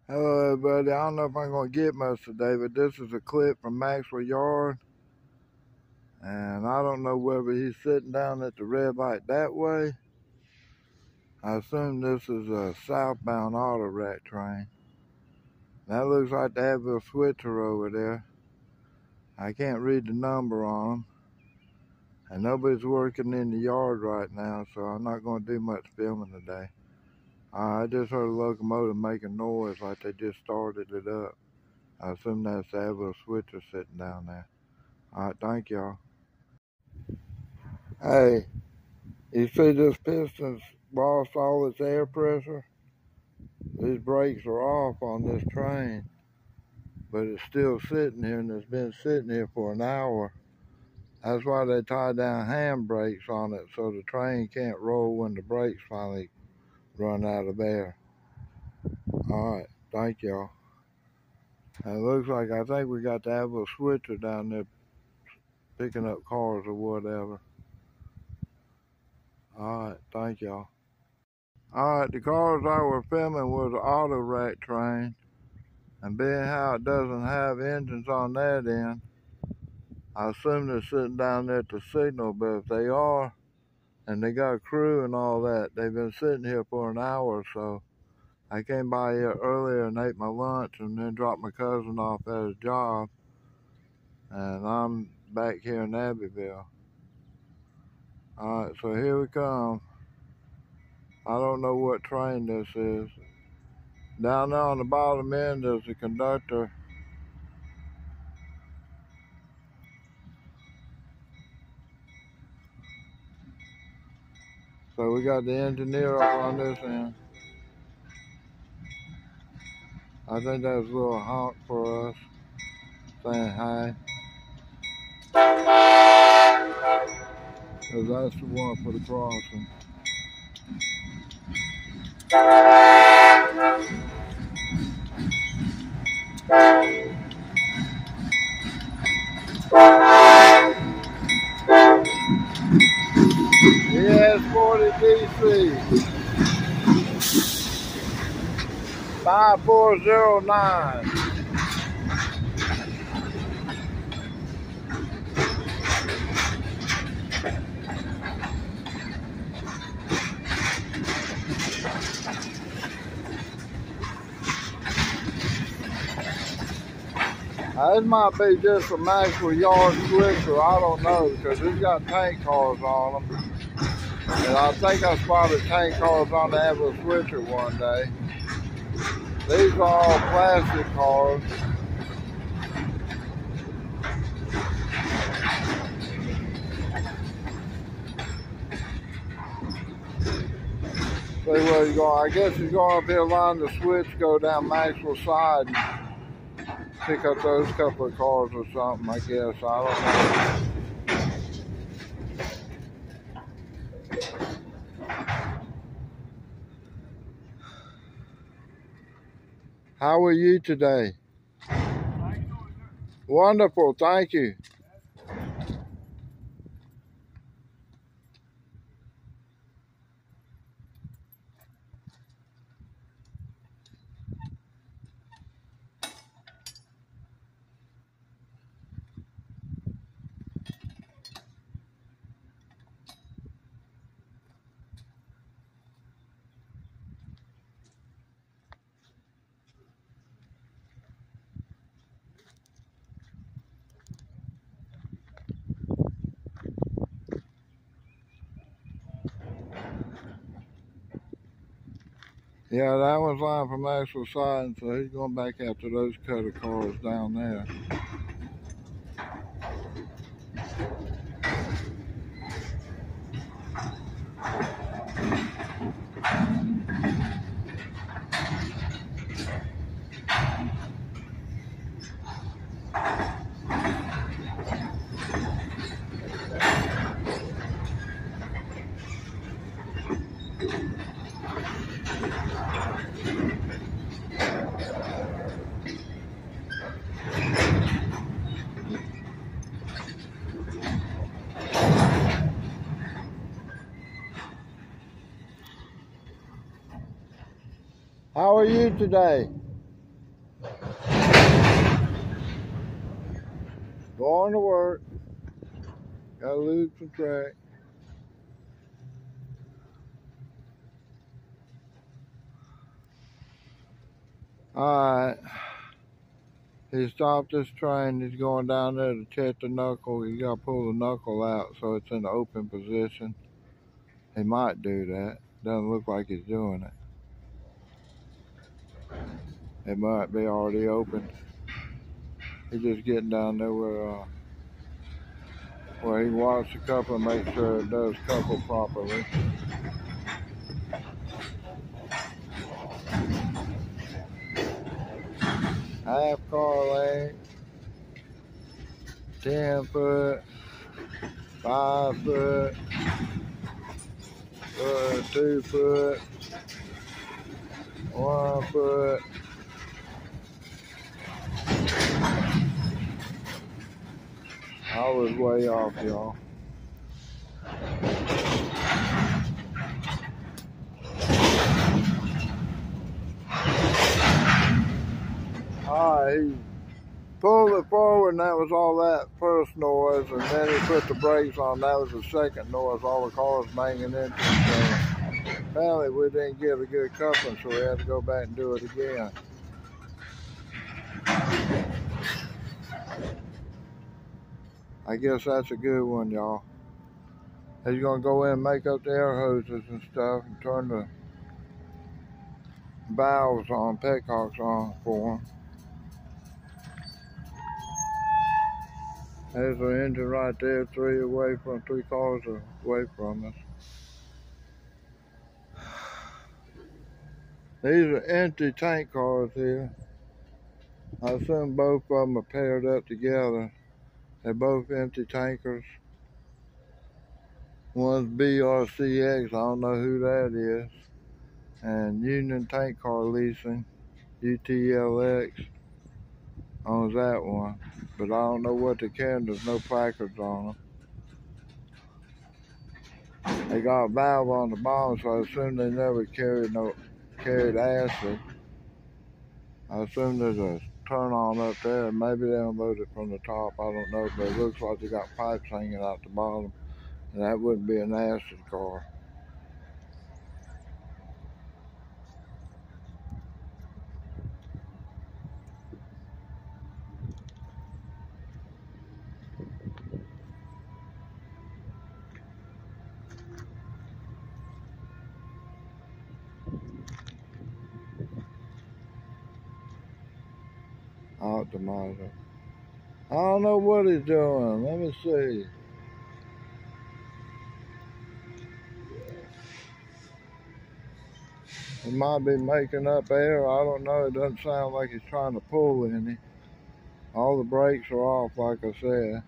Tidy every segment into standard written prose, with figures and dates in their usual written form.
Hello everybody, I don't know if I'm going to get much today, but this is a clip from Maxwell yard, and I don't know whether he's sitting down at the red light that way. I assume this is a southbound auto rack train. That looks like the Advil switcher over there. I can't read the number on them, and nobody's working in the yard right now, so I'm not going to do much filming today. I just heard a locomotive making noise like they just started it up. I assume that's the Advil switcher sitting down there. Alright, thank y'all. Hey, you see this piston's lost all its air pressure? These brakes are off on this train, but it's still sitting here, and it's been sitting here for an hour. That's why they tie down hand brakes on it, so the train can't roll when the brakes finally run out of air. Alright, thank y'all. It looks like, I think we got the Advil switcher down there picking up cars or whatever. Alright, thank y'all. Alright, the cars I was filming was an auto rack train, and being how it doesn't have engines on that end, I assume they're sitting down there at the signal, but if they are, and they got a crew and all that, they've been sitting here for an hour or so. I came by here earlier and ate my lunch and then dropped my cousin off at his job, and I'm back here in Abbeville. Alright, so here we come. I don't know what train this is. Down there on the bottom end is the conductor. So we got the engineer up on this end. I think that's a little honk for us, saying hi. Because that's the one for the crossing. ES40 DC 5409. This might be just a Maxwell yard switcher, I don't know, because it's got tank cars on them. And I think I spotted tank cars on the Advil switcher one day. These are all plastic cars. See where he's going. I guess he's going up here, line the switch, go down Maxwell's side, and pick up those couple of cars or something, I guess. I don't know. How are you today? Wonderful, thank you. Yeah, that one's lying from Maxwell's side, so he's going back after those cut of cars down there. How are you today? Going to work. Gotta lose some track. Alright. He stopped this train. He's going down there to check the knuckle. You gotta pull the knuckle out so it's in the open position. He might do that. Doesn't look like he's doing it. It might be already open. He's just getting down there where he wants the couple and make sure it does couple properly. Half car length, 10 foot, 5 foot, 2 foot, 1 foot. I was way off, y'all. Alright, he pulled it forward and that was all that first noise, and then he put the brakes on. That was the second noise, all the cars banging into each other. Apparently we didn't get a good coupling, so we had to go back and do it again. I guess that's a good one, y'all. He's gonna go in and make up the air hoses and stuff and turn the valves on, petcocks on for him. There's an engine right there, 3 cars away from us. These are empty tank cars here. I assume both of them are paired up together. They're both empty tankers. One's BRCX, I don't know who that is. And Union Tank Car Leasing, UTLX, owns that one. But I don't know what they're carrying, there's no placards on them. They got a valve on the bottom, so I assume they never carried acid. I assume there's a turn on up there, and maybe they unload it from the top, I don't know, but it looks like they got pipes hanging out the bottom, and that wouldn't be an acid car. Optimizer. I don't know what he's doing. Let me see. He might be making up air. I don't know. It doesn't sound like he's trying to pull any. All the brakes are off, like I said.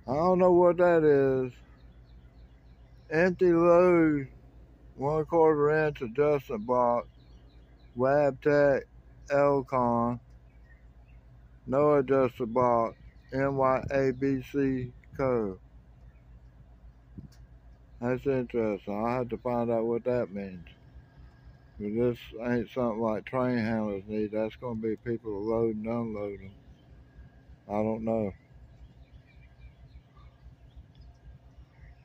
I don't know what that is. Empty load, 1/4 inch adjustment block, Wabtec Elcon, no adjustment block, NYABC code. That's interesting. I'll have to find out what that means. But this ain't something like train handlers need. That's going to be people loading and unloading. I don't know.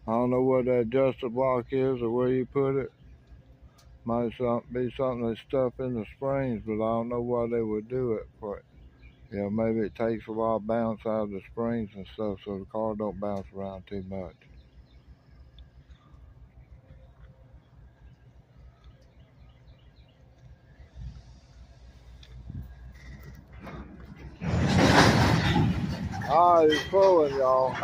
I don't know what that adjustment block is or where you put it. Might be something they stuff in the springs, but I don't know why they would do it. But you know, maybe it takes a lot of bounce out of the springs and stuff, so the car don't bounce around too much. Alright, he's pulling, y'all.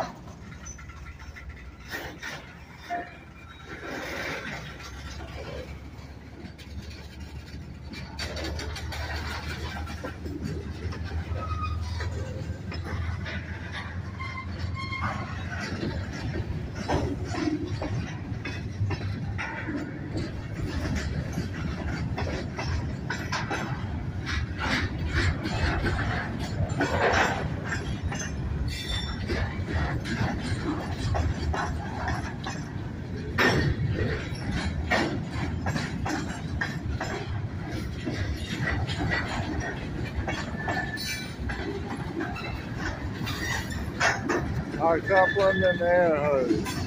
our coupling and the air hose.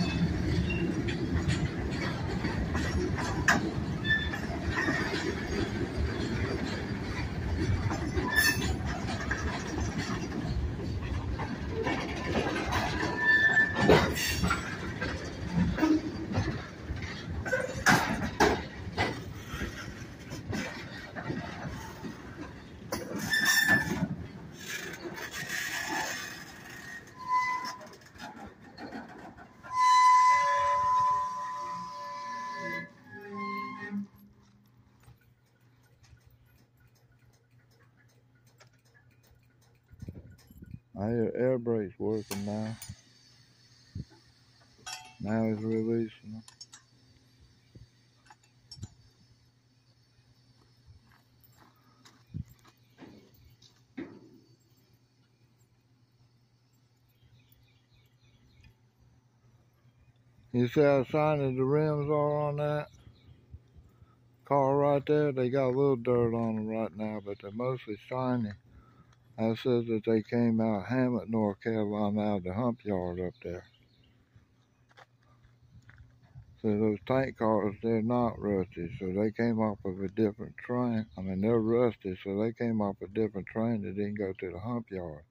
I hear air brakes working now. Now he's releasing them. You see how shiny the rims are on that car right there? They got a little dirt on them right now, but they're mostly shiny. That says that they came out of Hamlet, North Carolina, out of the hump yard up there. So those tank cars, they're not rusty, so they came off of a different train. I mean, they're rusty, so they came off a different train that didn't go to the hump yard.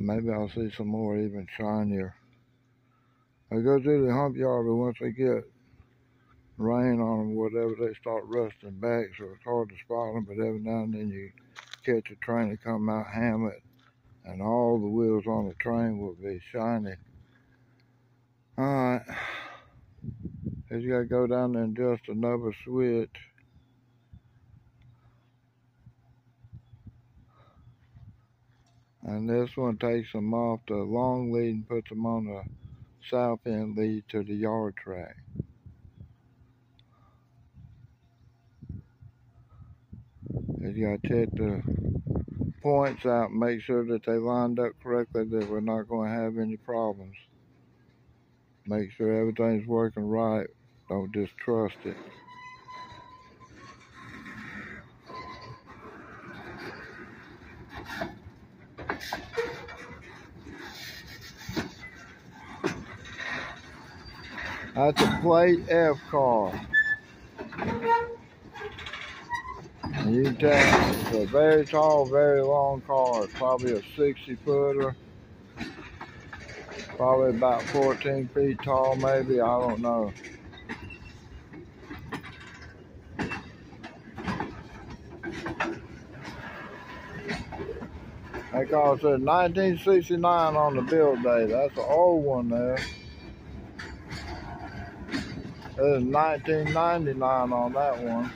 Maybe I'll see some more even shinier. They go to the hump yard, but once they get rain on them, whatever, they start rusting back, so it's hard to spot them. But every now and then you catch a train that come out Hamlet, and all the wheels on the train will be shiny. Alright, you gotta go down there and adjust another switch. And this one takes them off the long lead and puts them on the south end lead to the yard track. You gotta check the points out and make sure that they lined up correctly, that we're not going to have any problems. Make sure everything's working right. Don't just trust it. That's a plate F car. And you can tell it's a very tall, very long car. It's probably a 60-footer. Probably about 14 feet tall, maybe. I don't know. That car said 1969 on the build date. That's an old one there. There's 1999 on that one.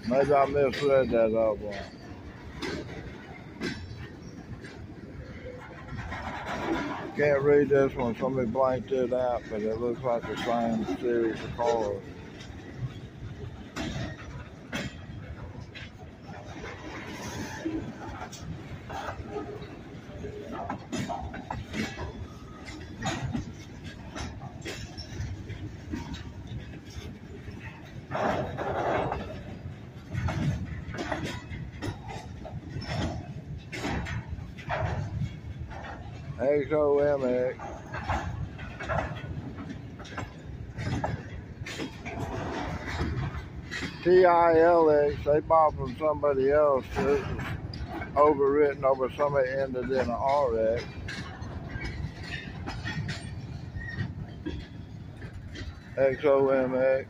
Maybe I misread that other one. Can't read this one. Somebody blanked it out, but it looks like the same series of cars. XOMX. TILX, they bought from somebody else. This is overwritten over somebody ended in an RX. XOMX.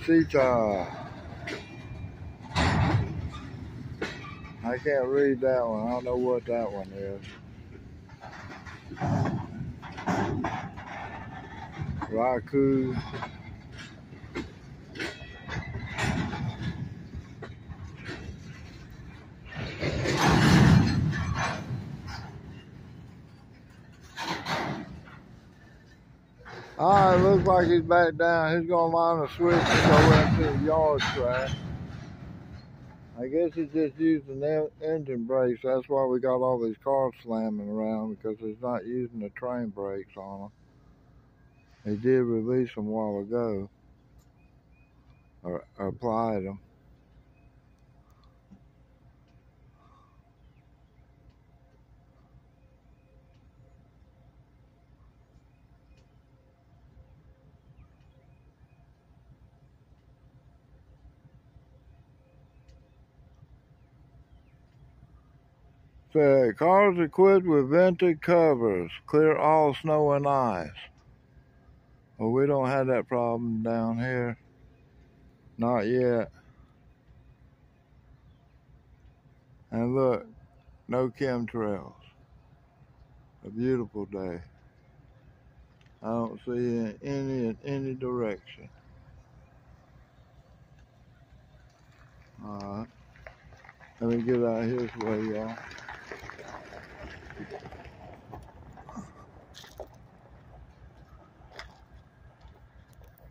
CETA. I can't read that one. I don't know what that one is. Raku. Alright, looks like he's back down. He's gonna line the switch and go into the yard track. I guess he's just using engine brakes. That's why we got all these cars slamming around, because he's not using the train brakes on them. He did release them a while ago, or applied them. Said, cars equipped with vented covers clear all snow and ice. Well, we don't have that problem down here. Not yet. And look, no chemtrails. A beautiful day. I don't see in any direction. Alright. Let me get out his way, y'all.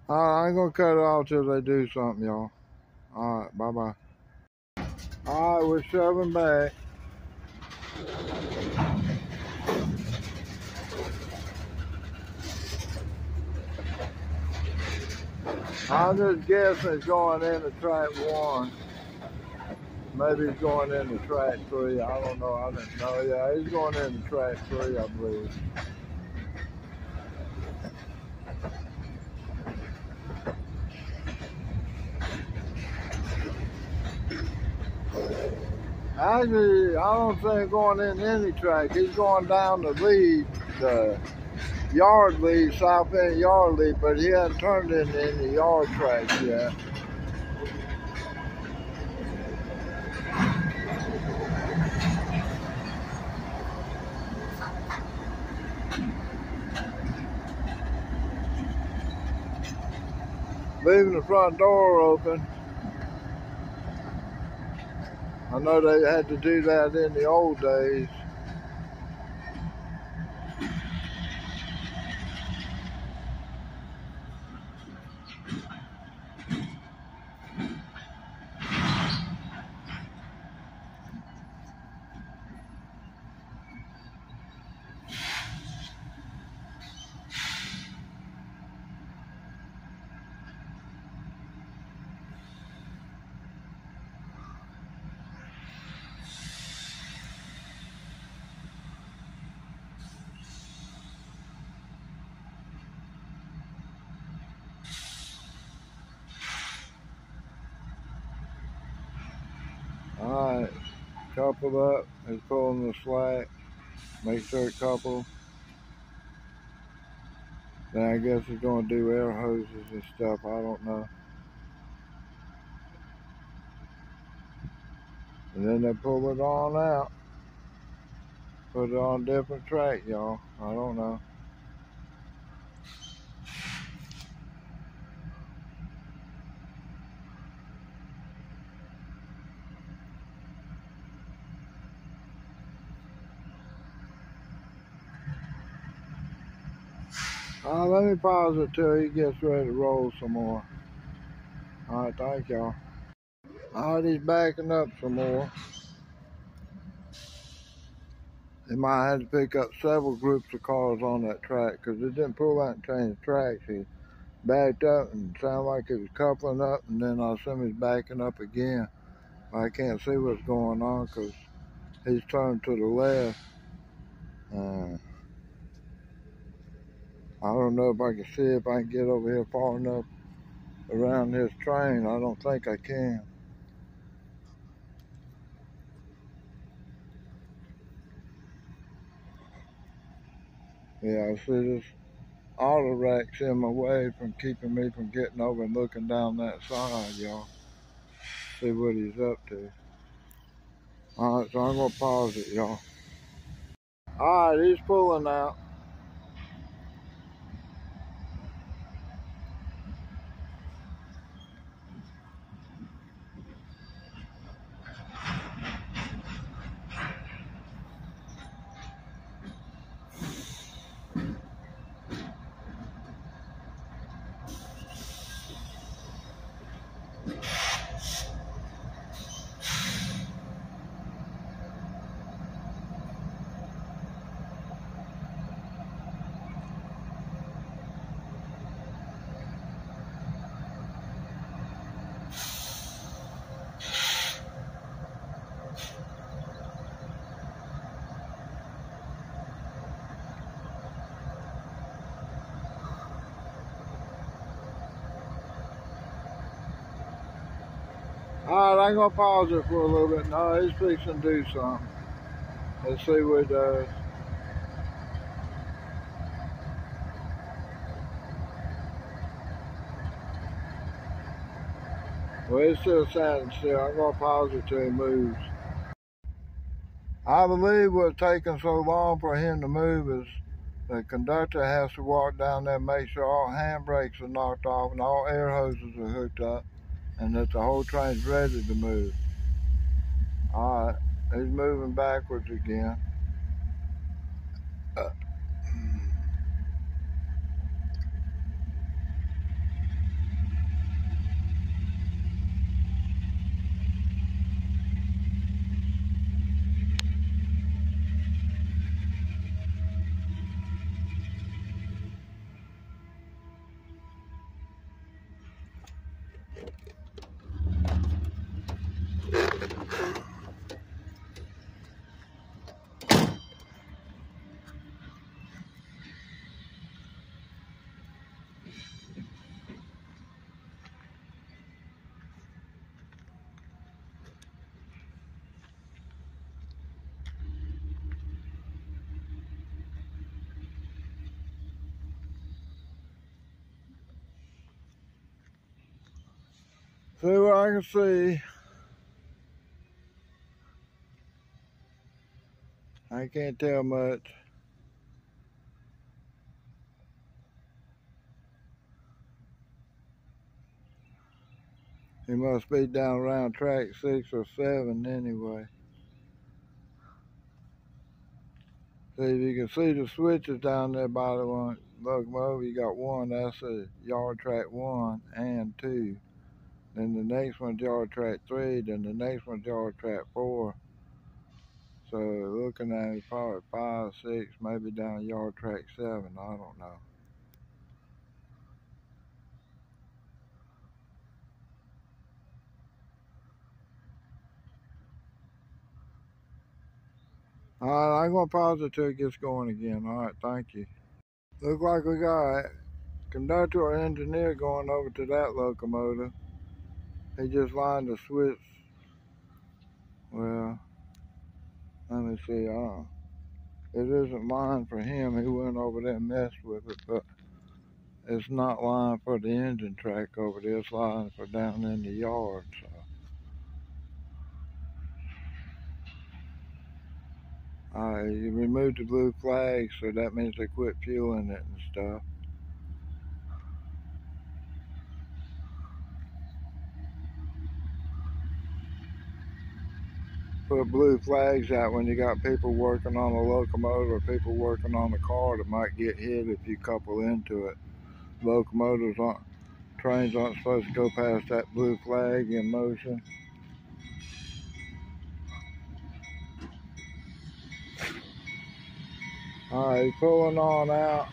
Alright, I ain't gonna cut it off till they do something, y'all. Alright, bye-bye. Alright, we're shoving back. I'm just guessing it's going into track 1. Maybe he's going into track 3. I don't know. I didn't know. Yeah, he's going into track 3, I believe. Actually, I don't think going in any track. He's going down the lead, the yard lead, south end yard lead, but he hasn't turned into any yard tracks yet. Leaving the front door open. I know they had to do that in the old days. Alright, coupled up, he's pulling the slack, make sure it coupled. Then I guess he's going to do air hoses and stuff, I don't know. And then they pull it on out. Put it on a different track, y'all. I don't know. Let me pause it till he gets ready to roll some more. Alright, thank y'all. Alright, he's backing up some more. He might have to pick up several groups of cars on that track because it didn't pull out and change tracks. He backed up and sounded like it was coupling up, and then I assume he's backing up again. I can't see what's going on because he's turned to the left. I don't know if I can see if I can get over here far enough around this train. I don't think I can. Yeah, I see this auto rack's in my way from keeping me from getting over and looking down that side, y'all. See what he's up to. Alright, so I'm gonna pause it, y'all. Alright, he's pulling out. Alright, I'm gonna pause it for a little bit. No, he's fixing to do something. Let's see what it does. Well, it's still standing still. I'm going to pause it till he moves. I believe what's taking so long for him to move is the conductor has to walk down there and make sure all handbrakes are knocked off and all air hoses are hooked up and that the whole train's ready to move. Alright, he's moving backwards again. See what I can see. I can't tell much. He must be down around track 6 or 7 anyway. See, if you can see the switches down there by the one locomotive, you got one, that's a yard track 1 and 2. Then the next one's yard track 3, then the next one's yard track 4. So looking at it, probably 5, 6, maybe down yard track 7, I don't know. Alright, I'm going to pause it till it gets going again. Alright, thank you. Look like we got a conductor or engineer going over to that locomotive. He just lined the switch. Well, let me see. It isn't lined for him. He went over there and messed with it, but it's not lined for the engine track over there. It's lined for down in the yard. So. You removed the blue flag, so that means they quit fueling it and stuff. Put blue flags out when you got people working on a locomotive or people working on a car that might get hit if you couple into it. Trains aren't supposed to go past that blue flag in motion. Alright, he's pulling on out.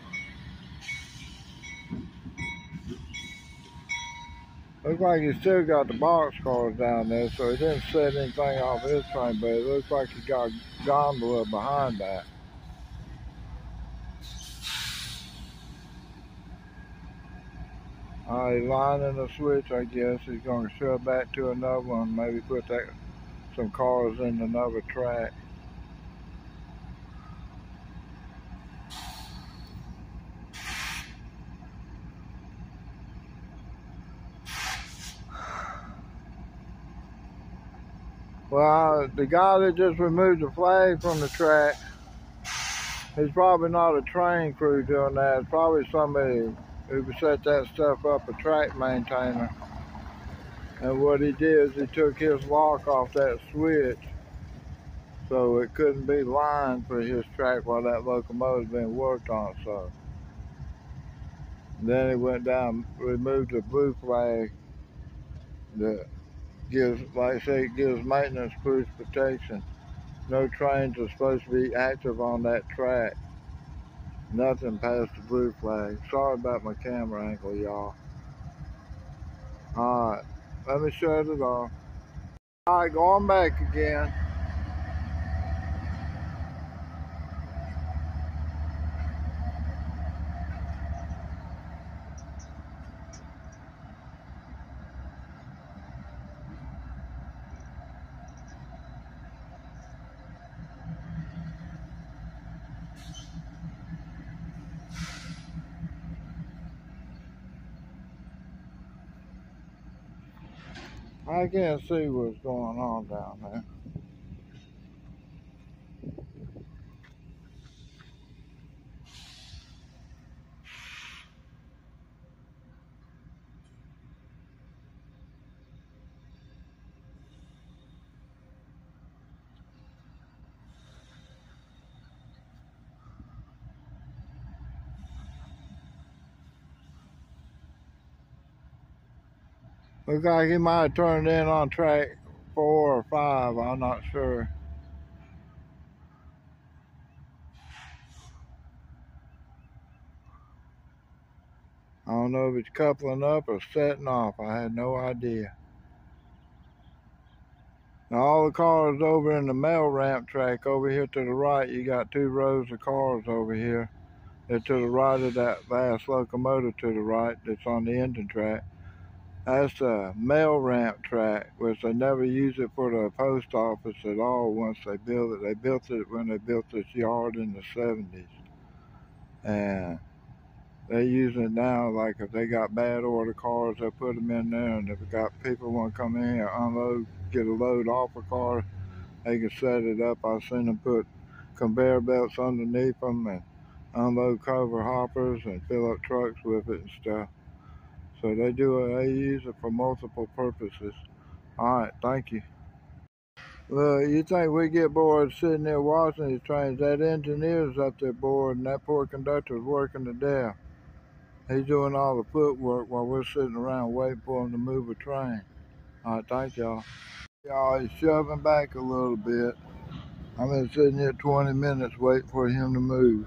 Looks like he still got the box cars down there, so he didn't set anything off his train, but it looks like he got a gondola behind that. He's lining the switch, I guess. He's going to shove back to another one, maybe put some cars in another track. Well, the guy that just removed the flag from the track, he's probably not a train crew doing that. It's probably somebody who set that stuff up, a track maintainer. And what he did is he took his lock off that switch so it couldn't be lined for his track while that locomotive's being worked on. So then he went down, removed the blue flag that gives, like I say, it gives maintenance cruise protection. No trains are supposed to be active on that track. Nothing past the blue flag. Sorry about my camera angle, y'all. Alright, let me shut it off. Alright, going back again. I can't see what's going on down there. Looks like he might have turned in on track 4 or 5. I'm not sure. I don't know if it's coupling up or setting off. I had no idea. Now all the cars over in the mail ramp track over here to the right, you got 2 rows of cars over here. They're to the right of that vast locomotive to the right that's on the engine track. That's the mail ramp track, which they never use it for the post office at all once they built it. They built it when they built this yard in the 70s. And they use it now, like if they got bad order cars, they put them in there, and if they got people want to come in here, unload, get a load off a car, they can set it up. I've seen them put conveyor belts underneath them and unload cover hoppers and fill up trucks with it and stuff. So they use it for multiple purposes. All right, thank you. Well, you think we get bored sitting there watching these trains? That engineer's up there bored, and that poor conductor's working to death. He's doing all the footwork while we're sitting around waiting for him to move a train. All right, thank y'all. Y'all, he's shoving back a little bit. I've been sitting here 20 minutes waiting for him to move.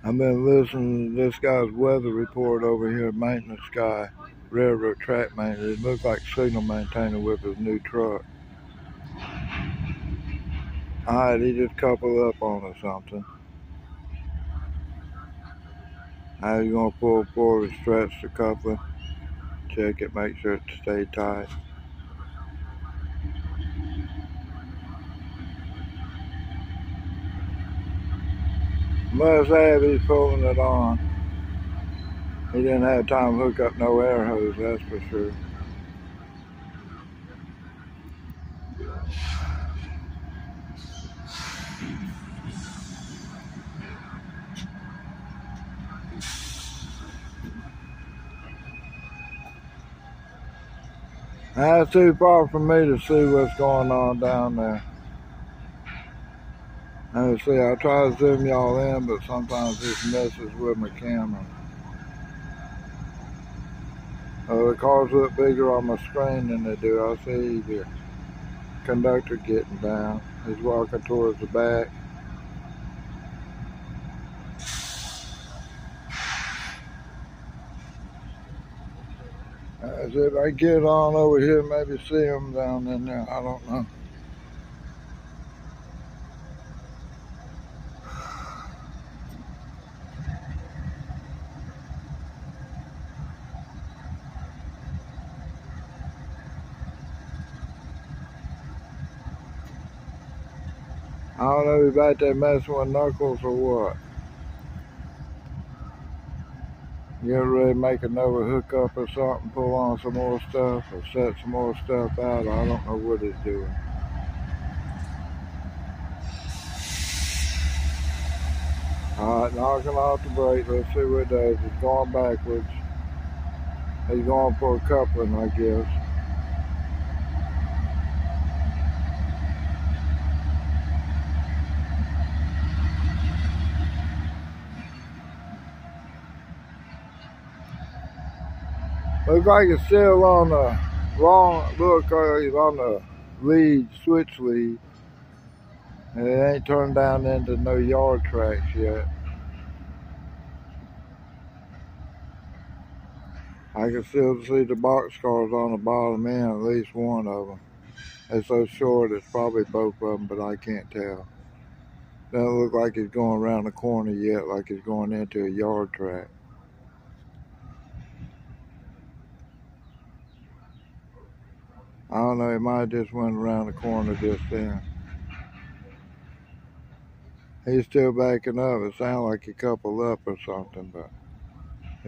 I've been listening to this guy's weather report over here, maintenance guy, railroad track maintenance. It looks like signal maintainer with his new truck. Alright, he just coupled up on or something. How you gonna pull forward, stretch the coupler, check it, make sure it stays tight. Must have, he's pulling it on. He didn't have time to hook up no air hose, that's for sure. That's too far from me to see what's going on down there. Let me see, I try to zoom y'all in, but sometimes this messes with my camera. The cars look bigger on my screen than they do. I see the conductor getting down. He's walking towards the back. As if I get on over here, maybe see him down in there. I don't know. I don't know if he's back there messing with knuckles or what. Get ready to make another hookup or something, pull on some more stuff, or set some more stuff out. I don't know what he's doing. Alright, knocking off the brake. Let's see what it does. It's going backwards. He's going for a coupling, I guess. Looks like it's still on the wrong, look, he's on the lead, switch lead. And it ain't turned down into no yard tracks yet. I can still see the boxcars on the bottom end, at least one of them. They're so short, it's probably both of them, but I can't tell. Doesn't look like it's going around the corner yet, like it's going into a yard track. I don't know, he might have just went around the corner just then. He's still backing up. It sounds like he coupled up or something, but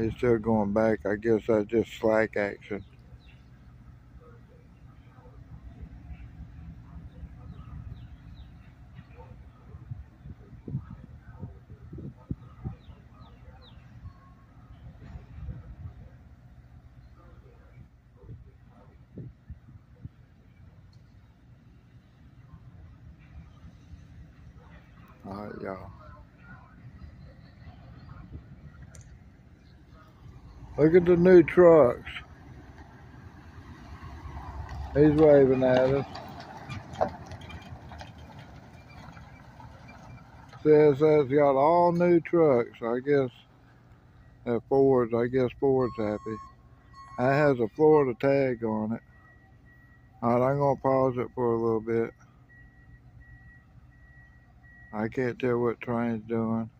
he's still going back. I guess that's just slack action. All right, y'all. Look at the new trucks. He's waving at us. Says it's got all new trucks. I guess they're Fords. I guess Ford's happy. That has a Florida tag on it. All right, I'm going to pause it for a little bit. I can't tell what train's doing.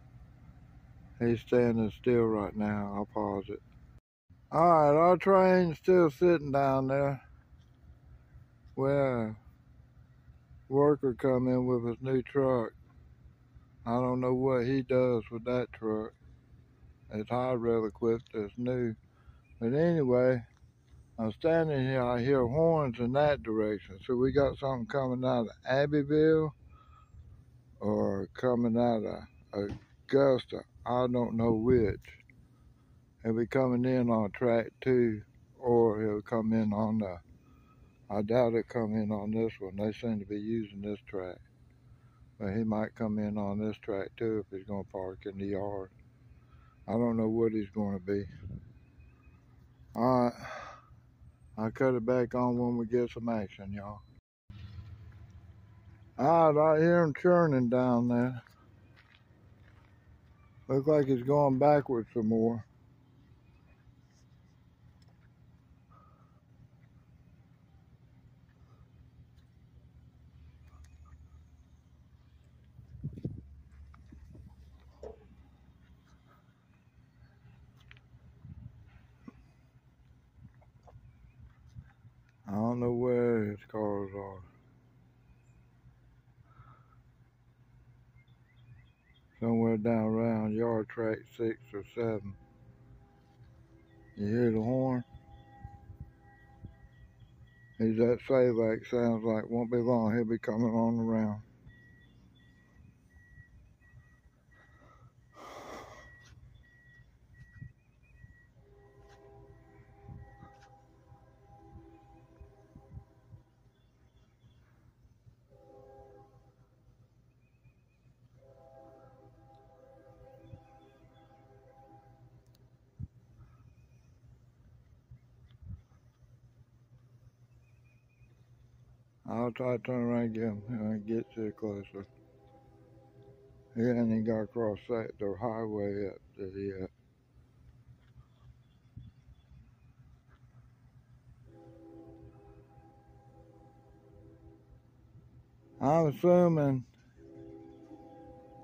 He's standing still right now. I'll pause it. All right, our train's still sitting down there. Well, worker come in with his new truck. I don't know what he does with that truck. It's high rail equipped. It's new. But anyway, I'm standing here. I hear horns in that direction. So we got something coming out of Abbeville or coming out of Augusta. I don't know which. He'll be coming in on track 2, or he'll come in on the, I doubt he'll come in on this one. They seem to be using this track. But he might come in on this track too if he's going to park in the yard. I don't know what he's going to be. All right. I'll cut it back on when we get some action, y'all. All right, I hear him churning down there. Looks like he's going backwards some more. I don't know where his cars are. Somewhere down around yard track 6 or 7. You hear the horn? He's at Savak, sounds like. Won't be long, he'll be coming on around. I'll try to turn around and get him when I get to closer. He ain't even got across the highway yet that he at. I'm assuming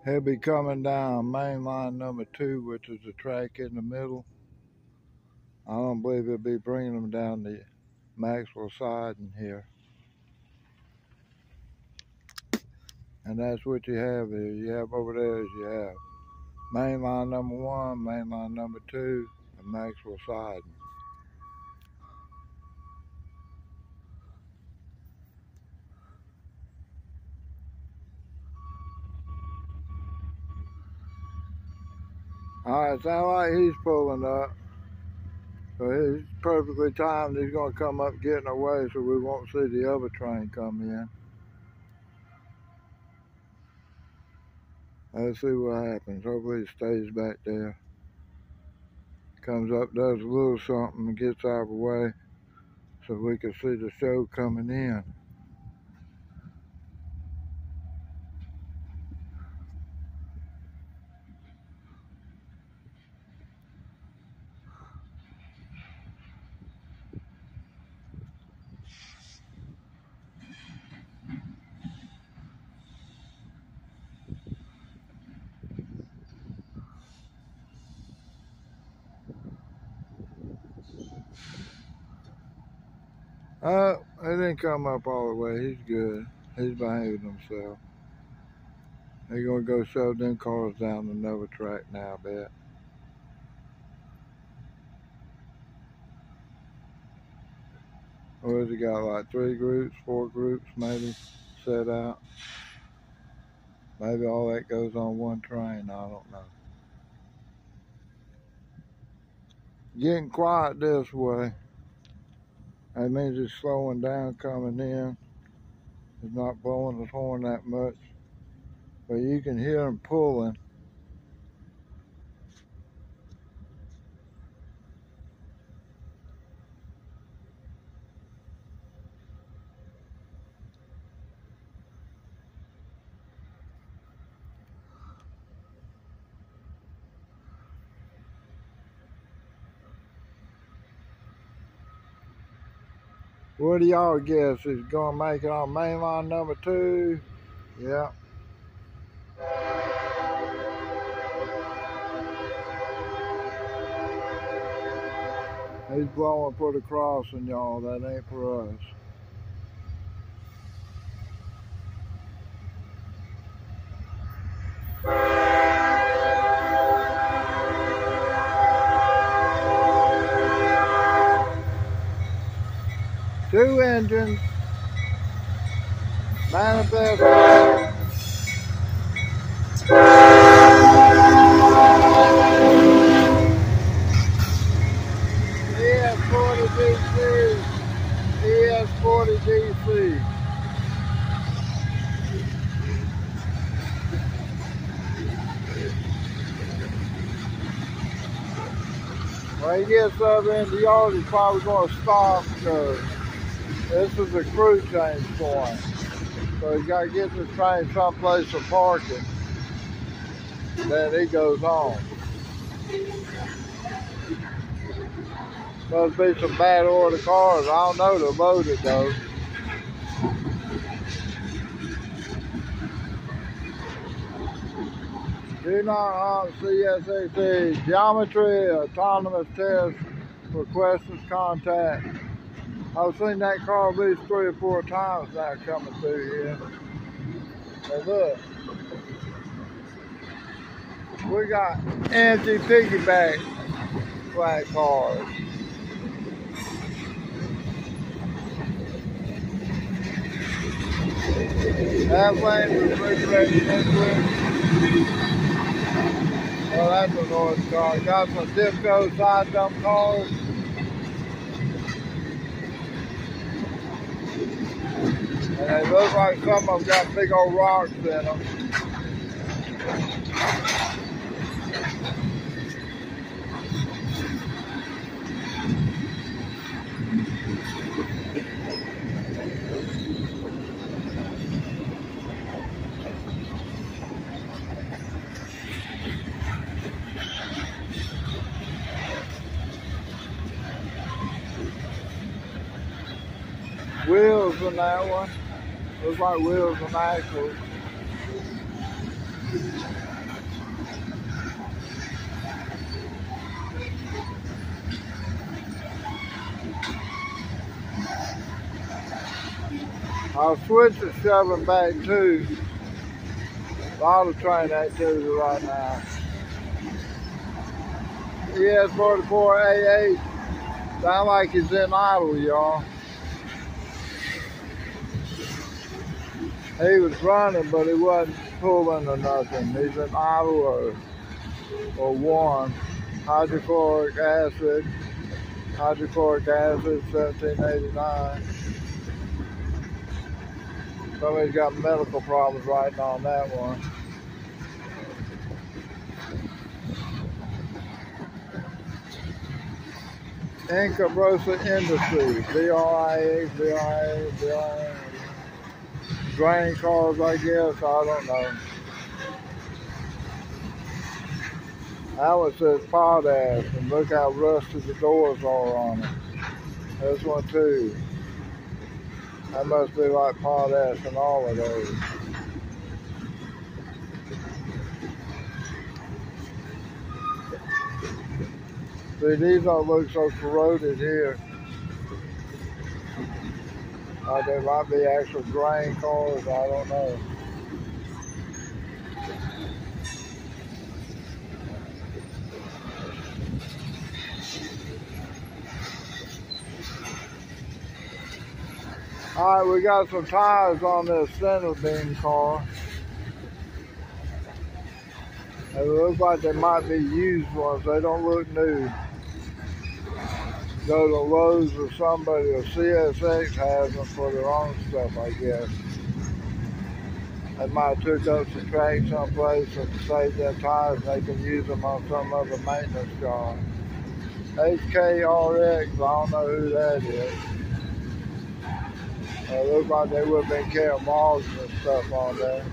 he'll be coming down main line number 2, which is the track in the middle. I don't believe he'll be bringing them down the Maxwell side in here. And that's what you have here. You have over there is you have main line number 1, main line number 2, and Maxwell siding. Alright, sounds like he's pulling up. So he's perfectly timed. He's going to come up getting away so we won't see the other train come in. Let's see what happens. Hopefully he stays back there. Comes up, does a little something, and gets out of the way so we can see the show coming in. He didn't come up all the way. He's good. He's behaving himself. He's gonna go shove them cars down another track now, I bet. What has he got, like 3 groups, 4 groups maybe set out? Maybe all that goes on one train, I don't know. Getting quiet this way. That means it's slowing down coming in. It's not blowing his horn that much. But you can hear him pulling. What do y'all guess? He's gonna make it on main line number 2? Yeah. He's blowing for the crossing, y'all. That ain't for us. Two engines. Manifest. ES40 DC. ES40 DC. When he gets up in the yard, he's probably going to stop because this is a crew change point. So he's got to get this train someplace to park it. Then he goes on. Must be some bad order cars. I don't know, they're loaded though. Do not on CSAT. Geometry, autonomous test, requested contact. I've seen that car at least 3 or 4 times now coming through here. And look, we got empty piggyback flat cars. Half-lane refrigerated engine. Well, that's a noise car. Got some Dipco side dump cars. And they look like some of them got big old rocks in them. Wheels in that one. Looks like wheels and axles. I'll switch to shoving back too. A lot of train activity right now. ES44 A8. Sound like he's in idle, y'all. He was running, but he wasn't pulling or nothing. He's in idle or warm. Hydrochloric acid, 1789. Somebody's got medical problems writing on that one. Incabrosa Industries, BRIA. Grain cars, I guess, I don't know. That one says potash, and look how rusted the doors are on it. This one too. That must be like potash and all of those. See, these don't look so corroded here. There might be actual grain cars, I don't know. Alright, we got some tires on this center beam car. It looks like they might be used ones. They don't look new. Go to Lowe's or somebody, or CSX has them for their own stuff, I guess. They might have took up some track someplace and saved their tires and they can use them on some other maintenance car. HKRX, I don't know who that is. It looks like they would have been carrying logs and stuff on there.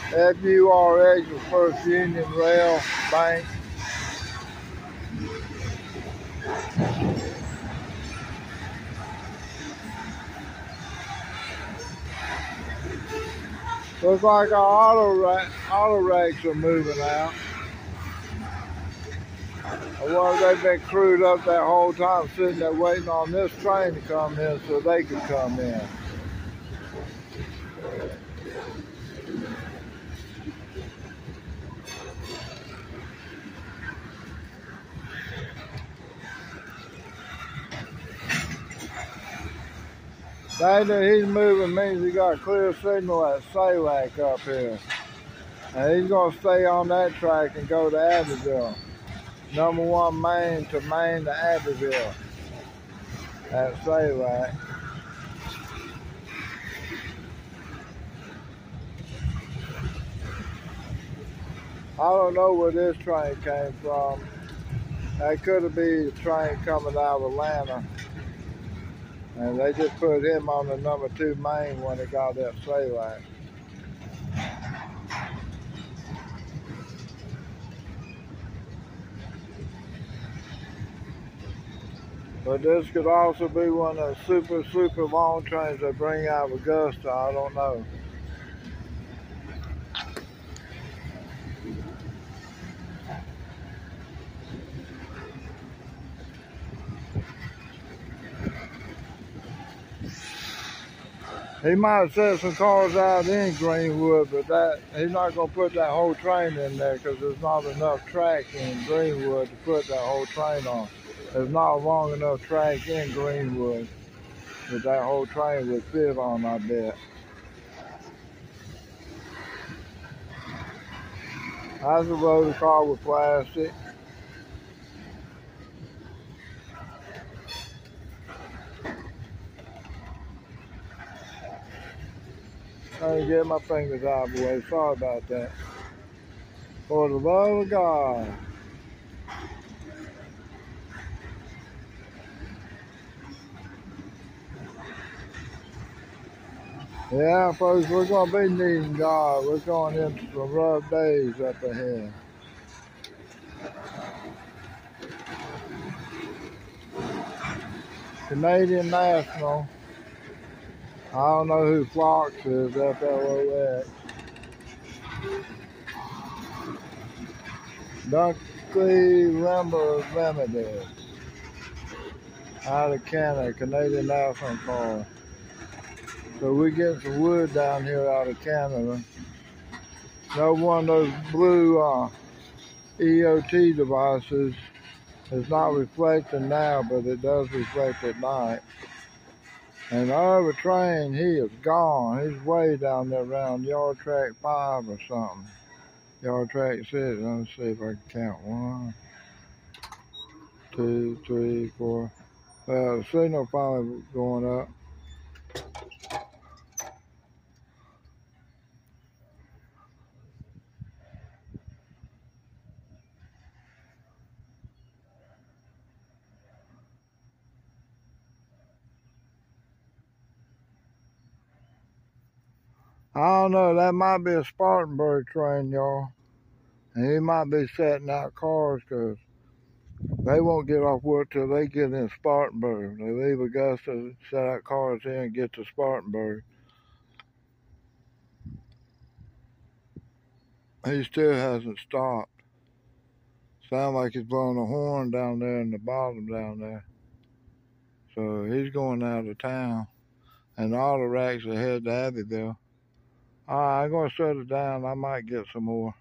FURX is First Union Rail Bank. Looks like our auto racks are moving out. Well, they've been crewed up that whole time, sitting there waiting on this train to come in so they could come in. He's moving means he got a clear signal at Salac up here. And he's going to stay on that track and go to Abbeville. Number 1 Main to Abbeville at Salac. I don't know where this train came from. That could have been a train coming out of Atlanta. And they just put him on the number 2 Main when it got at Salac. But this could also be one of the super long trains they bring out of Augusta. I don't know. He might have set some cars out in Greenwood, but he's not going to put that whole train in there because there's not enough track in Greenwood to put that whole train on. There's not a long enough track in Greenwood that whole train would fit on, I bet. That's a loaded car with plastic. Let me get my fingers out of the way. Sorry about that. For the love of God. Yeah, folks, we're going to be needing God. We're going into some rough days up ahead. Canadian National. I don't know who Flox is, FLOX. Dunkley Lumber Limited. Out of Canada, Canadian National car. So we get some wood down here out of Canada. No one of those blue EOT devices is not reflecting now, but it does reflect at night. And the other train, he is gone. He's way down there around yard track 5 or something. Yard track 6. Let me see if I can count. 1, 2, 3, 4. Well, the signal finally going up. I don't know, that might be a Spartanburg train, y'all. And he might be setting out cars because they won't get off work till they get in Spartanburg. They leave Augusta, set out cars in, and get to Spartanburg. He still hasn't stopped. Sound like he's blowing a horn down there in the bottom down there. So he's going out of town. and the auto racks are headed to Abbeville. All right, I'm going to shut it down. I might get some more.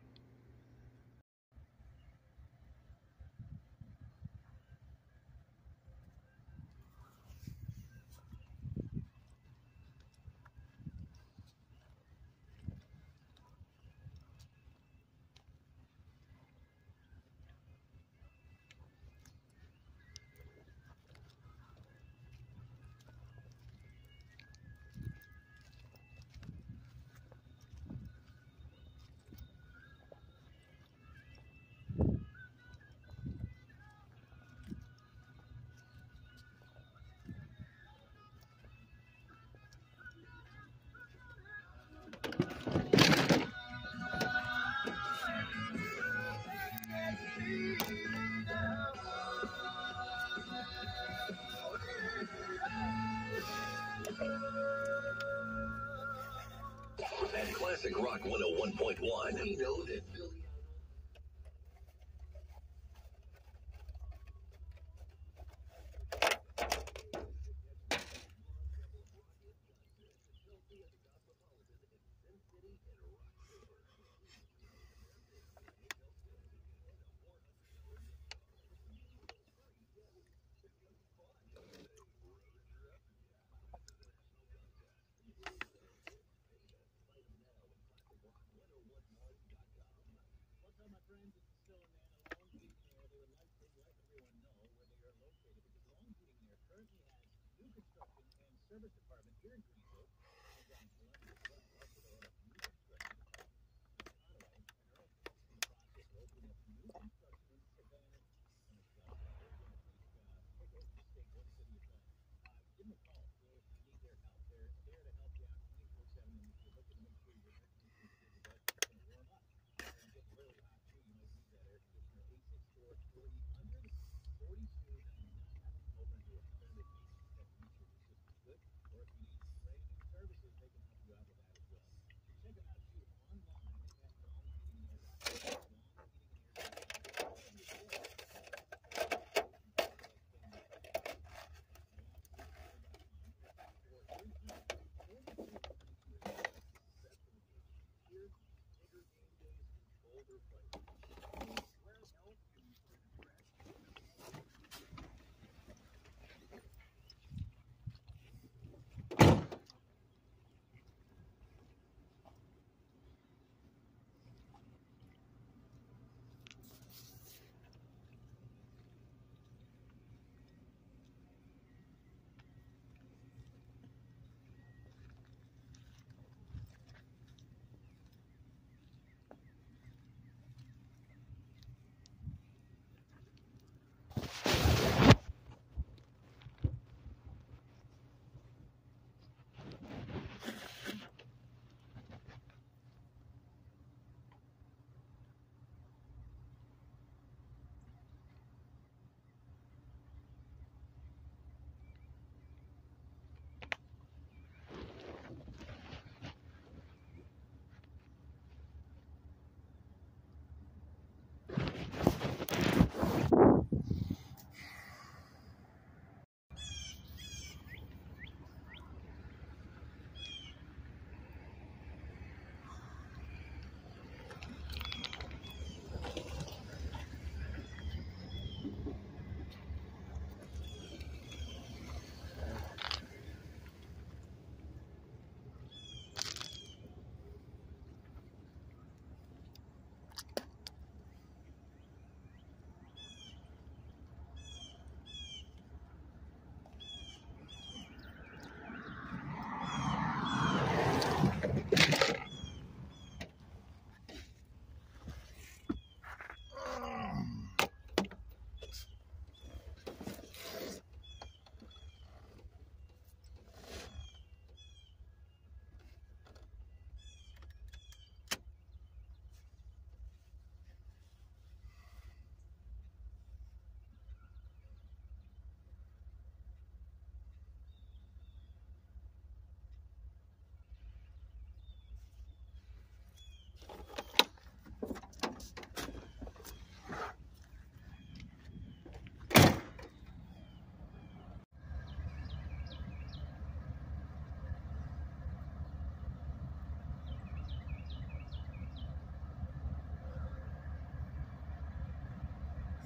At Classic Rock 101.1, we know that Billy.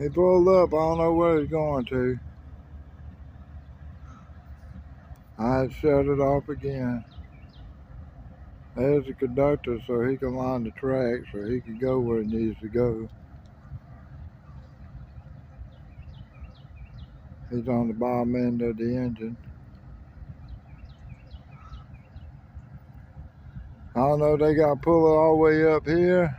He pulled up. I don't know where he's going to. I had shut it off again. There's the conductor so he can line the track so he can go where he needs to go. He's on the bottom end of the engine. I don't know, they got to pull it all the way up here.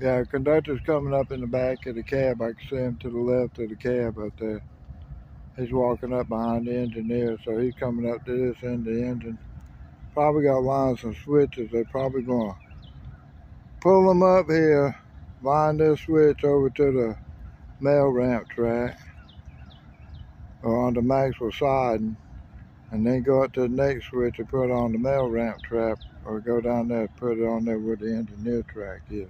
Yeah, conductor's coming up in the back of the cab. I can see him to the left of the cab up there. He's walking up behind the engineer, so he's coming up to this end of the engine. Probably got lines and switches. They're probably going to pull them up here, line this switch over to the mail ramp track or on the Maxwell siding, and then go up to the next switch and put it on the mail ramp track, or go down there and put it on there where the engineer track is.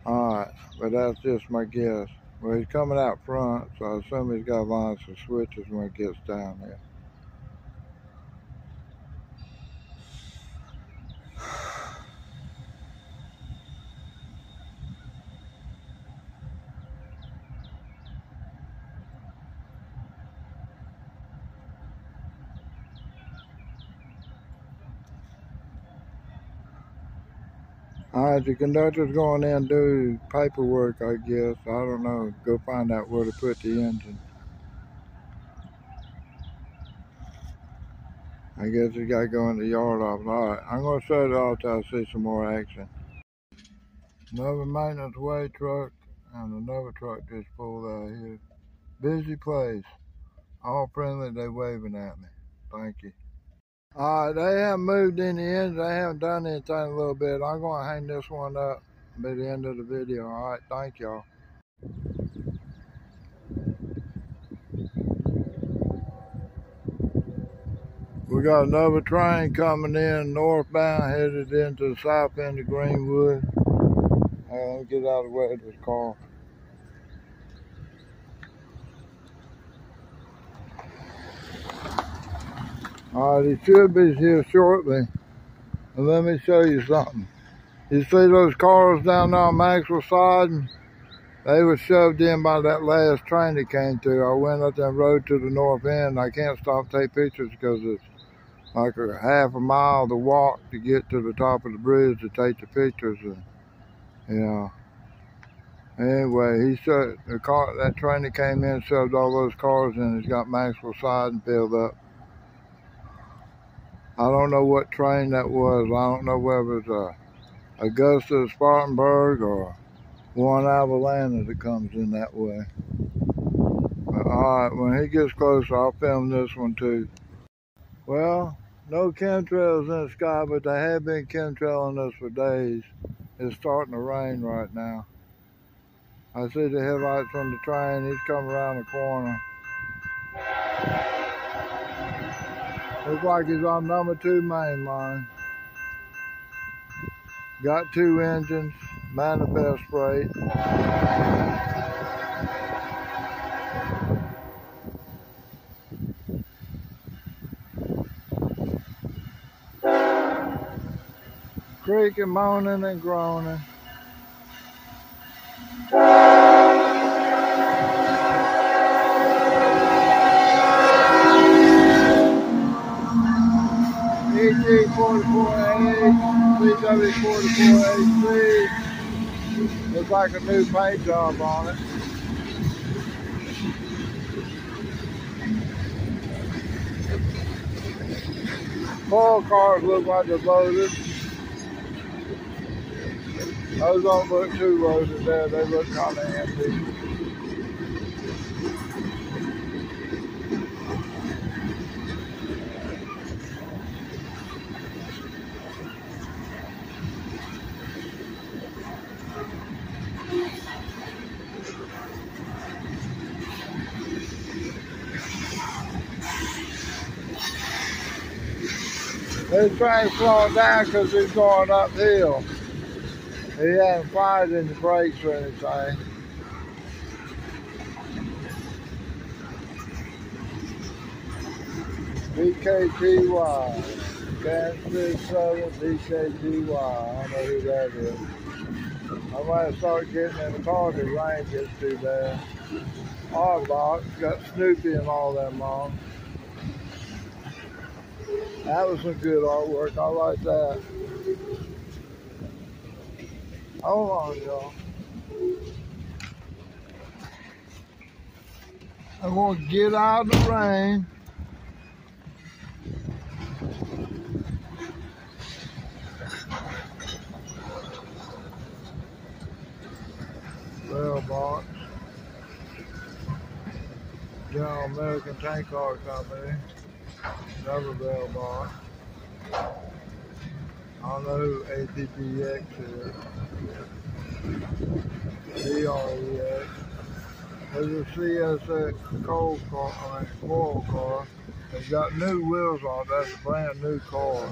Alright, but that's just my guess. Well, he's coming out front, so I assume he's got lines and switches when he gets down there. Alright, the conductor's going in and do paperwork, I guess. I don't know. Go find out where to put the engine. I guess he got to go in the yard office. Alright, I'm going to shut it off till I see some more action. Another maintenance way truck and another truck just pulled out here. Busy place. All friendly, they waving at me. Thank you. Alright, they haven't moved any ends. They haven't done anything a little bit. I'm going to hang this one up by the end of the video. Alright, thank y'all. We got another train coming in northbound, headed into the south end of Greenwood. Let me get out of the way of this car. Alright, he should be here shortly. And let me show you something. You see those cars down there on Maxwell side? They were shoved in by that last train that came through. I went up that road to the north end. I can't stop to take pictures because it's like a half a mile to walk to get to the top of the bridge to take the pictures. And, yeah. Anyway, he shoved the car. That train that came in shoved all those cars in. It's got Maxwell siding filled up. I don't know what train that was. I don't know whether it was Augusta Spartanburg or one out of Atlanta that comes in that way. But alright, when he gets closer, I'll film this one too. Well, no chemtrails in the sky, but they have been chemtrailing us for days. It's starting to rain right now. I see the headlights on the train. He's coming around the corner. Looks like he's on number 2 main line. Got 2 engines, manifest freight. Creaking, moaning, and groaning. EG44A, CW44AC. Looks like a new paint job on it. Foil cars look like they're loaded. Those don't look too loaded there. They look kind of empty. This train's slowing down because it's going uphill. He hasn't fired in the brakes or anything. BKTY. Kansas City Southern BKTY. I don't know who that is. I might start getting in the car if the rain gets too bad. Our box got Snoopy and all them on. That was some good artwork. I like that. Hold on, y'all. I'm going to get out of the rain. Bell box. General American Tank Car Company. Another bell box. I don't know who APPX is. DREX. There's a CSX coal car, oil car. It's got new wheels on it. That's a brand new car.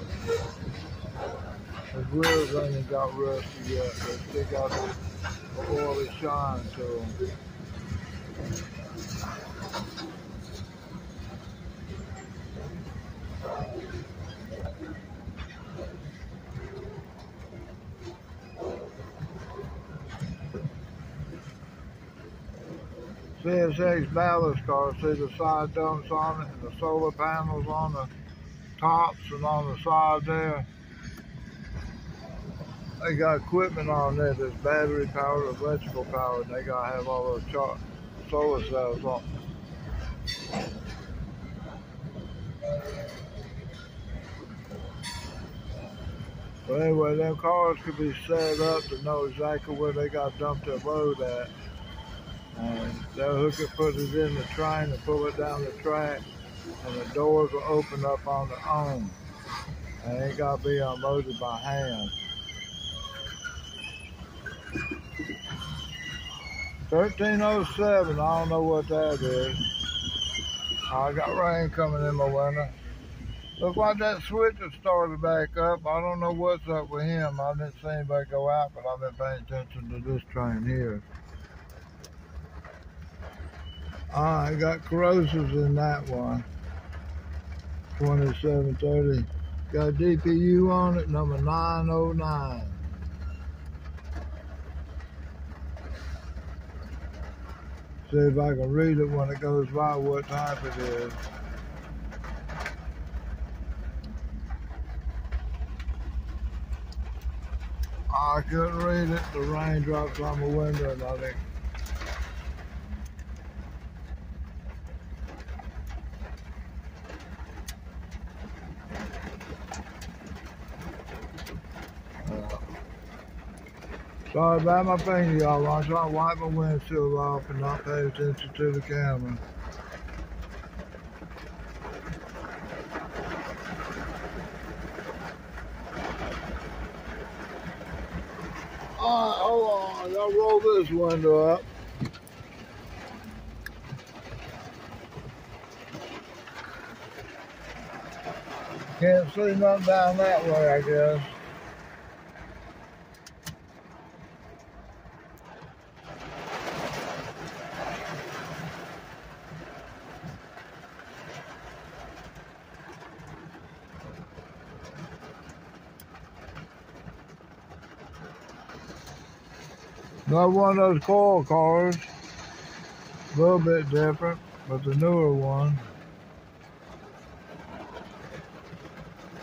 The wheels ain't even got rusty yet. They still got the oily shine to them. CSX ballast car, see the side dumps on it and the solar panels on the tops and on the side there. They got equipment on there that's battery powered, electrical powered. They gotta have all those solar cells on. But anyway, them cars could be set up to know exactly where they got to dump their load at. And they'll hook it, put it in the train and pull it down the track, and the doors will open up on their own. And it ain't got to be unloaded by hand. 1307, I don't know what that is. I got rain coming in my window. Looks like that switcher started back up. I don't know what's up with him. I didn't see anybody go out, but I've been paying attention to this train here. I got corrosives in that one. 2730. Got a DPU on it, number 909. See if I can read it when it goes by what type it is. I couldn't read it. The rain drops on my window and I think. Sorry about my finger, y'all. I'm trying to wipe my windshield off and not pay attention to the camera. Alright, hold on. I'll roll this window up. Can't see nothing down that way, I guess. Not one of those coil cars. A little bit different, but the newer one.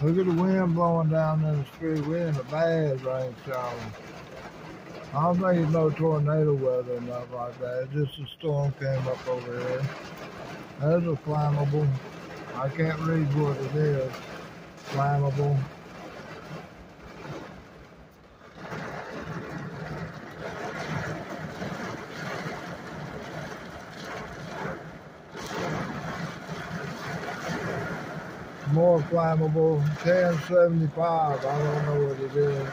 Look at the wind blowing down in the street. We're in a bad rain shower. I don't think it's no tornado weather or nothing like that. It's just a storm came up over here. That's a flammable. I can't read what it is. Flammable. More flammable, 1075, I don't know what it is.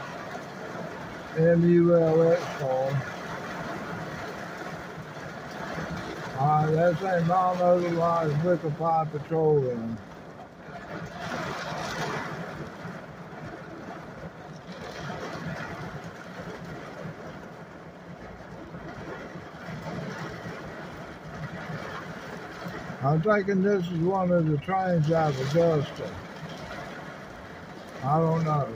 MULX car. That's a non-odorlized liquefied petroleum. I'm thinking this is one of the trains out of Augusta. I don't know.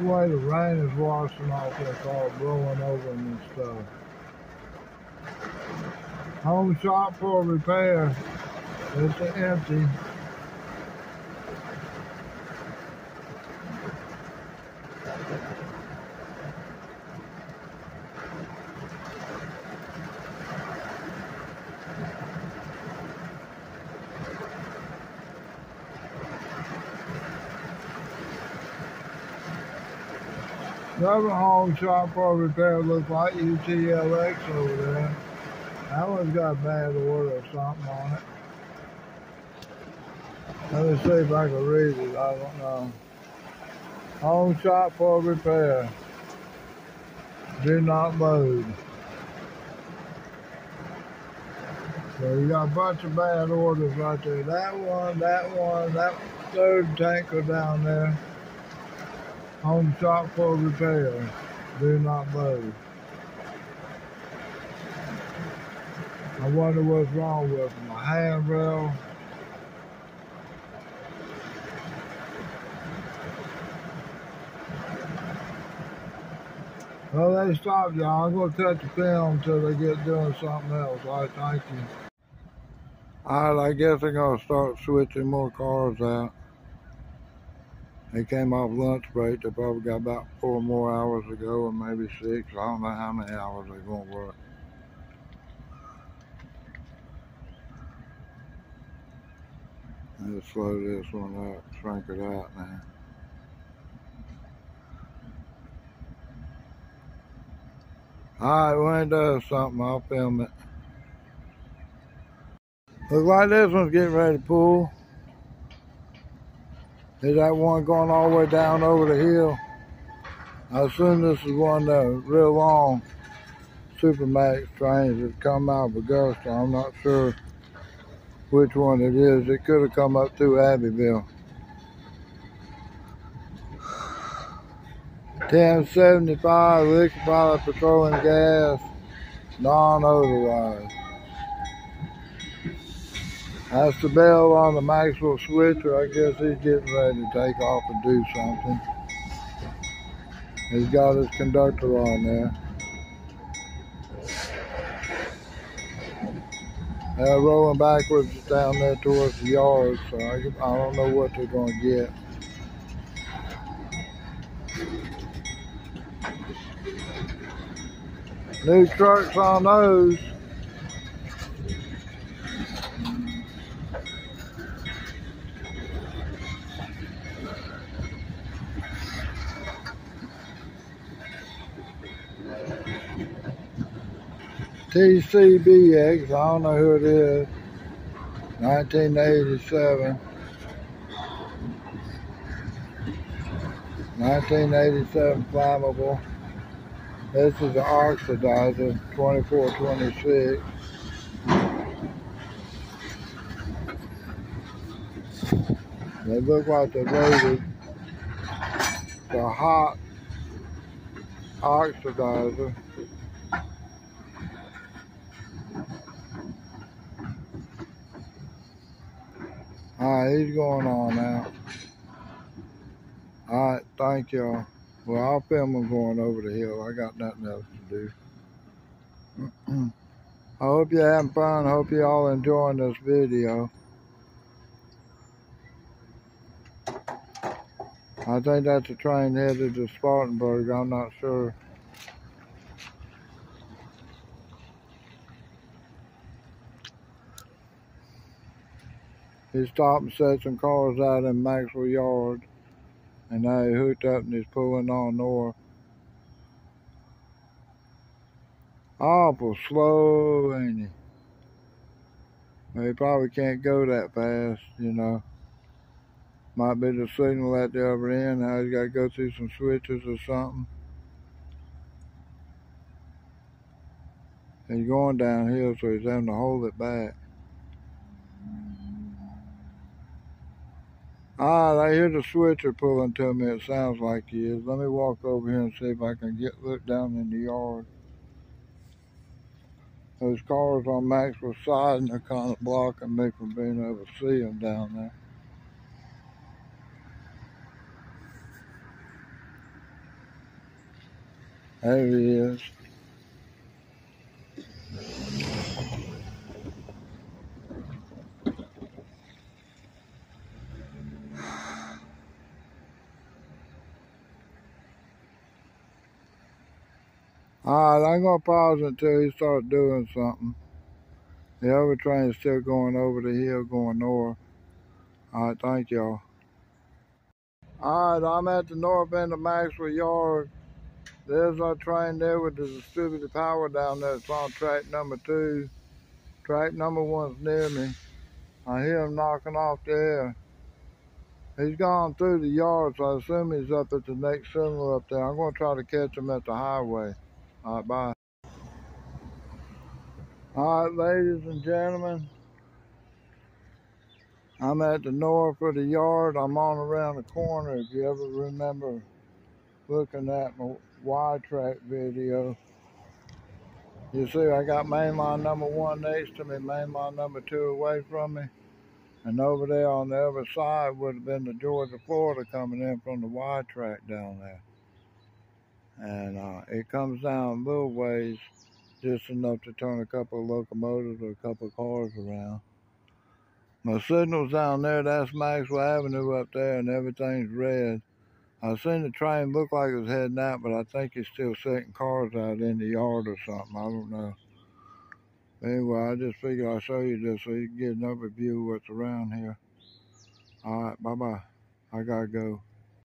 way the rain is washing off their car, blowing over them and stuff. Home shop for repair. It's empty. Another home shop for repair looks like UTLX over there. That one's got a bad order or something on it. Let me see if I can read it. I don't know. Home shop for repair. Do not load. So you got a bunch of bad orders right there. That one, that third tanker down there. Home shop for repair. Do not load. I wonder what's wrong with them. A handrail. Well, they stopped, y'all. I'm going to cut the film until they get doing something else. All right, thank you. All right, I guess they're going to start switching more cars out. They came off lunch break. They probably got about 4 more hours to go, or maybe 6. I don't know how many hours they're going to work. Let's slow this one up, shrink it out now. Alright, when it does something, I'll film it. Looks like this one's getting ready to pull. Is that one going all the way down over the hill? I assume this is one of the real long Supermax trains that come out of Augusta. I'm not sure which one it is. It could have come up through Abbeville. 1075 liquefied petroleum gas, non-odorized. That's the bell on the Maxwell switcher. I guess he's getting ready to take off and do something. He's got his conductor on there. They're rolling backwards down there towards the yard, so I don't know what they're going to get. New trucks on those. TCBX, I don't know who it is. 1987. 1987 flammable. This is the oxidizer, 2426. They look like they're rated the hot oxidizer. Alright, he's going on now. Alright, thank y'all. Well, I'll film him going over the hill. I got nothing else to do. I hope you're having fun. I hope you all enjoying this video. I think that's a train headed to Spartanburg. I'm not sure. He stopped and set some cars out in Maxwell Yard. And now he hooked up and he's pulling on north. Awful slow, ain't he? Well, he probably can't go that fast, you know. Might be the signal at the other end. Now he's got to go through some switches or something. He's going downhill, so he's having to hold it back. I hear the switcher pulling to me. It sounds like he is. Let me walk over here and see if I can look down in the yard. Those cars on Maxwell's side, and they're kind of blocking me from being able to see them down there. There he is. Alright, I'm going to pause until he starts doing something. The other train's still going over the hill going north. Alright, thank y'all. Alright, I'm at the north end of Maxwell Yard. There's our train there with the distributed power down there. It's on track number 2. Track number 1's near me. I hear him knocking off the air. He's gone through the yard, so I assume he's up at the next signal up there. I'm going to try to catch him at the highway. Alright, bye. Alright, ladies and gentlemen. I'm at the north of the yard. I'm on around the corner. If you ever remember looking at my Y-track video, you see I got mainline number 1 next to me, mainline number 2 away from me. And over there on the other side would have been the Georgia, Florida coming in from the Y-track down there. And it comes down a little ways, just enough to turn a couple of locomotives or a couple of cars around. My signal's down there, that's Maxwell Avenue up there, and everything's red. I seen the train look like it was heading out, but I think it's still setting cars out in the yard or something. I don't know. Anyway, I just figured I'll show you this so you can get an overview of what's around here. Alright, bye-bye. I gotta go.